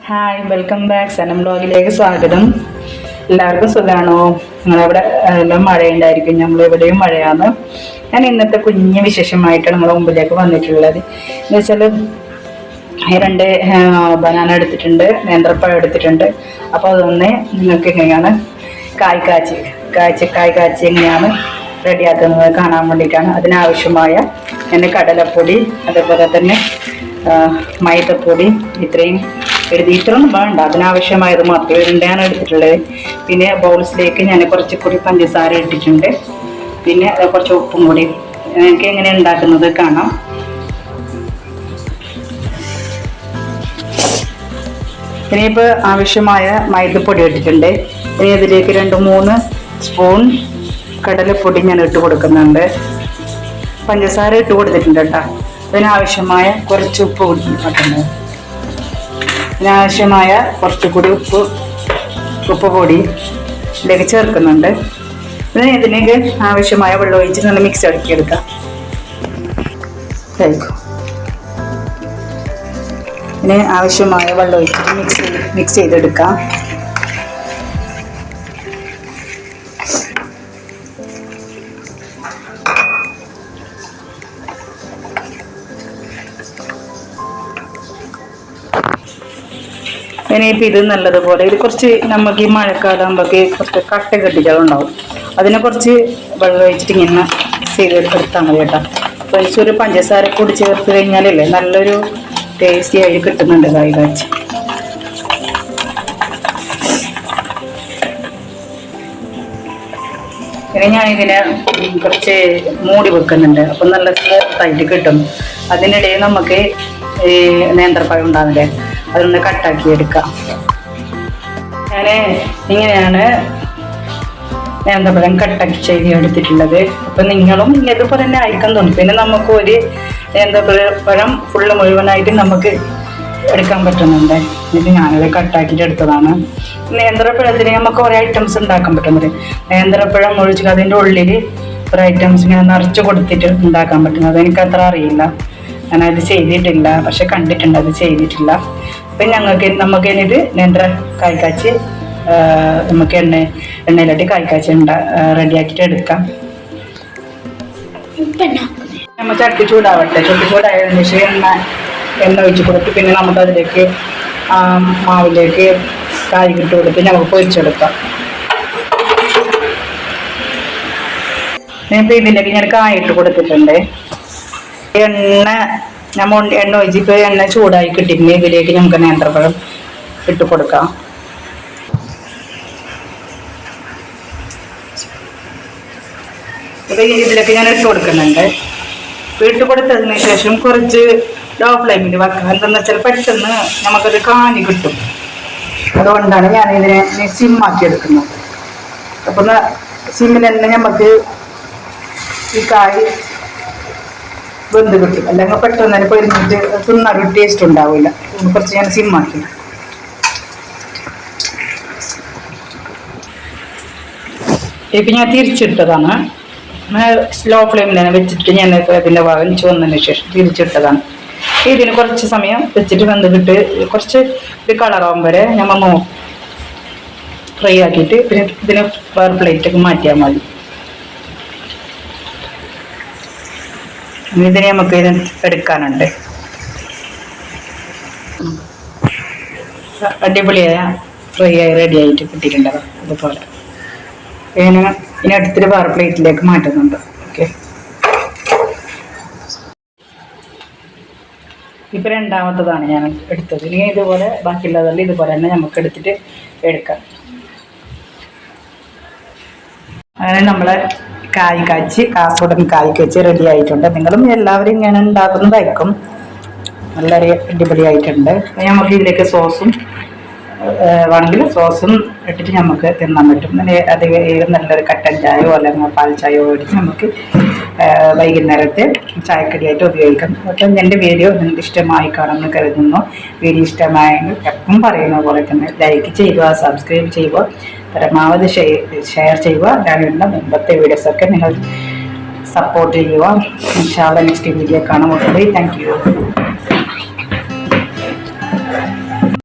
Hi, welcome back. Sanam ബ്ലോഗിലേക്ക് സ്വാഗതം. എല്ലാവർക്കും സുഖമാണോ? നിങ്ങളവിടെ എല്ലാം മഴയുണ്ടായിരിക്കും, നമ്മളിവിടെയും മഴയാണ്. ഞാൻ ഇന്നത്തെ കുഞ്ഞ് വിശേഷമായിട്ടാണ് നമ്മളെ മുമ്പിലേക്ക് വന്നിട്ടുള്ളത്. എന്ന് വെച്ചാൽ രണ്ട് ബനാന എടുത്തിട്ടുണ്ട്, നേന്ത്രപ്പഴം എടുത്തിട്ടുണ്ട്. അപ്പോൾ അതൊന്ന് നിങ്ങൾക്ക് എങ്ങനെയാണ് കായ് കാച്ചി എങ്ങനെയാണ് റെഡിയാക്കുന്നത് കാണാൻ വേണ്ടിയിട്ടാണ്. അതിനാവശ്യമായ എൻ്റെ കടലപ്പൊടി, അതേപോലെ തന്നെ മൈദപ്പൊടി, ഇത്രയൊന്നും വേണ്ട, അതിനാവശ്യമായത് മാത്രമേ ഞാൻ എടുത്തിട്ടുള്ളത്. പിന്നെ ബൗൾസിലേക്ക് ഞാൻ കുറച്ചുകൂടി പഞ്ചസാര ഇട്ടിട്ടുണ്ട്. പിന്നെ കുറച്ച് ഉപ്പും കൂടി. എനിക്ക് എങ്ങനെ ഉണ്ടാക്കുന്നത് കാണാം. ഇനിയിപ്പോൾ ആവശ്യമായ മൈദപ്പൊടി ഇട്ടിട്ടുണ്ട്. ഇനി ഇതിലേക്ക് 2-3 സ്പൂൺ കടലപ്പൊടി ഞാൻ ഇട്ട് കൊടുക്കുന്നുണ്ട്. പഞ്ചസാര ഇട്ട് കൊടുത്തിട്ടുണ്ട് കേട്ടോ. അതിനാവശ്യമായ കുറച്ച് ഉപ്പ് കൊടുത്തിട്ടുണ്ട്. ഇതിനാവശ്യമായ കുറച്ചുകൂടി ഉപ്പ് പൊടി ഇതിലേക്ക് ചേർക്കുന്നുണ്ട്. ഇതിലേക്ക് ആവശ്യമായ വെള്ളം ഒഴിച്ചിട്ട് നല്ല മിക്സ് ആക്കിയെടുക്കാം. ഇതിന് ആവശ്യമായ വെള്ളം ഒഴിച്ചിട്ട് മിക്സ് ചെയ്തെടുക്കാം. ഇനിയിപ്പോൾ ഇത് നല്ലതുപോലെ കുറച്ച് നമുക്ക് ഈ മഴക്കാലാകുമ്പോഴേക്ക് കുറച്ച് കട്ട കെട്ടിച്ചാലുണ്ടാവും. അതിനെ കുറച്ച് വെള്ളം ഒഴിച്ചിട്ട് ഇങ്ങനെ ചെയ്തെടുത്താൽ മതി കേട്ടോ. അപ്പോൾ ഒരു പഞ്ചസാര കൂടി ചേർത്ത് കഴിഞ്ഞാലല്ലേ നല്ലൊരു ടേസ്റ്റി ആയി കിട്ടുന്നുണ്ട് കായ് കാച്ചി. ഇനി ഞാനിതിനെ കുറച്ച് മൂടി വെക്കുന്നുണ്ട്. അപ്പം നല്ല ടൈറ്റ് കിട്ടും. അതിനിടയിൽ നമുക്ക് ഈ നേന്ത്രപ്പഴം ഉണ്ടാവില്ലേ, അതൊന്ന് കട്ടാക്കി എടുക്കാം. ഞാൻ ഇങ്ങനെയാണ് നേന്ത്രപ്പഴം കട്ടാക്കി ചെയ്ത് എടുത്തിട്ടുള്ളത്. അപ്പം നിങ്ങളും ഇതുപോലെ തന്നെ അയക്കാൻ തോന്നും. പിന്നെ നമുക്ക് ഒരു നേന്ത്രപ്പഴം ഫുള്ള് മുഴുവനായിട്ട് നമുക്ക് എടുക്കാൻ പറ്റുന്നുണ്ട്. ഇത് ഞാനത് കട്ടാക്കിയിട്ട് എടുത്തതാണ്. നേന്ത്രപ്പഴത്തിന് നമുക്ക് കുറേ ഐറ്റംസ് ഉണ്ടാക്കാൻ പറ്റുന്നത്. നേന്ത്രപ്പഴം ഒഴിച്ചിട്ട് അതിൻ്റെ ഉള്ളിൽ കുറേ ഐറ്റംസ് ഇങ്ങനെ നിറച്ച് കൊടുത്തിട്ട് ഉണ്ടാക്കാൻ പറ്റുന്നത് എനിക്ക് അത്ര അറിയില്ല. ഞാനത് ചെയ്തിട്ടില്ല, പക്ഷെ കണ്ടിട്ടുണ്ട്, അത് ചെയ്തിട്ടില്ല. അപ്പം നമുക്ക് ഇത് നേന്ത്ര കായ് കാച്ചി നമുക്ക് എണ്ണയിലിട്ട് കായ് കാച്ചി റെഡിയാക്കിയിട്ട് എടുക്കാം. നമ്മൾ ചട്ടി ചൂടാവട്ടെ. ചൂടായതിനു ശേഷം എണ്ണ ഒഴിച്ച് കൊടുത്ത് പിന്നെ നമുക്ക് അതിലേക്ക് മാവിലേക്ക് കായ് ഇട്ട് കൊടുത്ത് നമുക്ക് പൊരിച്ചെടുക്കാം. ഇപ്പം ഇതിലേക്ക് ഞാൻ കായ് ഇട്ട് കൊടുത്തിട്ടുണ്ട്. എണ്ണ ഒഴിച്ചിപ്പോൾ എണ്ണ ചൂടായി കിട്ടിയിട്ട് ഇതിലേക്ക് നമുക്ക് നേന്ത്രപ്പഴം ഇട്ട് കൊടുക്കാം. ഇപ്പം ഇതിലേക്ക് ഞാൻ ഇട്ട് കൊടുക്കുന്നുണ്ട്. ഇട്ട് കൊടുത്തതിന് ശേഷം കുറച്ച് ലോ ഫ്ലെയിമിൽ വെക്കാം. എന്താണെന്ന് വെച്ചാൽ പെട്ടെന്ന് നമുക്കത് കാഞ്ഞ് കിട്ടും. അതുകൊണ്ടാണ് ഞാനിതിനെ സിമ്മാക്കി എടുക്കുന്നത്. അപ്പം സിമ്മിൽ തന്നെ നമുക്ക് ഈ കായ് വെന്ത് കിട്ടും. അല്ലെങ്കിൽ പെട്ടെന്ന് തന്നെ പൊരിഞ്ഞിട്ട് തിന്നൊരു ടേസ്റ്റ് ഉണ്ടാവില്ല. കുറച്ച് ഞാൻ സിമ്മാക്കി. ഇപ്പം ഞാൻ തിരിച്ചിട്ടതാണ്. സ്ലോ ഫ്ലെയിമിലാണ് വെച്ചിട്ട് ഞാൻ അതിൻ്റെ ഭാഗം ചുവന്നതിന് ശേഷം തിരിച്ചിട്ടതാണ്. ഇതിന് കുറച്ച് സമയം വെച്ചിട്ട് വെന്തിട്ട് കുറച്ച് ഇത് കളറാവും വരെ നമ്മൾ ഫ്രൈ ആക്കിയിട്ട് പിന്നെ ഇതിന് വേറെ പ്ലേറ്റൊക്കെ മാറ്റിയാൽ മതി. ഇതിനെ നമുക്ക് എടുക്കാനുണ്ട്. അടിപൊളിയായ ഫ്രൈ ആയി റെഡി ആയിട്ട് കിട്ടിയിട്ടുണ്ട്. അതുപോലെ ഇനി എടുത്തിട്ട് വേറെ പ്ലേറ്റിലേക്ക് മാറ്റുന്നുണ്ട്. ഓക്കെ, ഇപ്പം രണ്ടാമത്തതാണ് ഞാൻ എടുത്തത്. ഇനി ഇതുപോലെ ബാക്കിയുള്ളതല്ല, ഇതുപോലെ തന്നെ നമുക്ക് എടുത്തിട്ട് എടുക്കാം. അങ്ങനെ നമ്മളെ കായ് കാച്ചി കാസർഗോഡൻ കായ് കാച്ചി റെഡി ആയിട്ടുണ്ട്. നിങ്ങളും എല്ലാവരും ഇങ്ങനെ ഉണ്ടാക്കുന്നതായിരിക്കും. നല്ല അടിപൊളിയായിട്ടുണ്ട്. നമുക്ക് ഇതിലേക്ക് സോസും വേണമെങ്കിൽ സോസും ഇട്ടിട്ട് നമുക്ക് തിന്നാൻ പറ്റും. അത് നല്ലൊരു കട്ടൻ ചായയോ അല്ലെങ്കിൽ പാൽ ചായയോ മേടിച്ച് നമുക്ക് വൈകുന്നേരത്തെ ചായക്കടിയായിട്ട് ഉപയോഗിക്കാം. അപ്പം എൻ്റെ വീഡിയോ നിങ്ങൾക്ക് ഇഷ്ടമായി കാണുമെന്ന് കരുതുന്നു. വീഡിയോ ഇഷ്ടമായെങ്കിൽ എപ്പം പറയുന്ന പോലെ തന്നെ ലൈക്ക് ചെയ്യുക, സബ്സ്ക്രൈബ് ചെയ്യുക, പരമാവധി ഷെയർ ചെയ്യുക. ഞാനുള്ള മുമ്പത്തെ വീഡിയോസൊക്കെ നിങ്ങൾ സപ്പോർട്ട് ചെയ്യുക. ഇൻഷാ അല്ലാഹ് നെക്സ്റ്റ് വീഡിയോ കാണുമ്പോൾ. Thank you.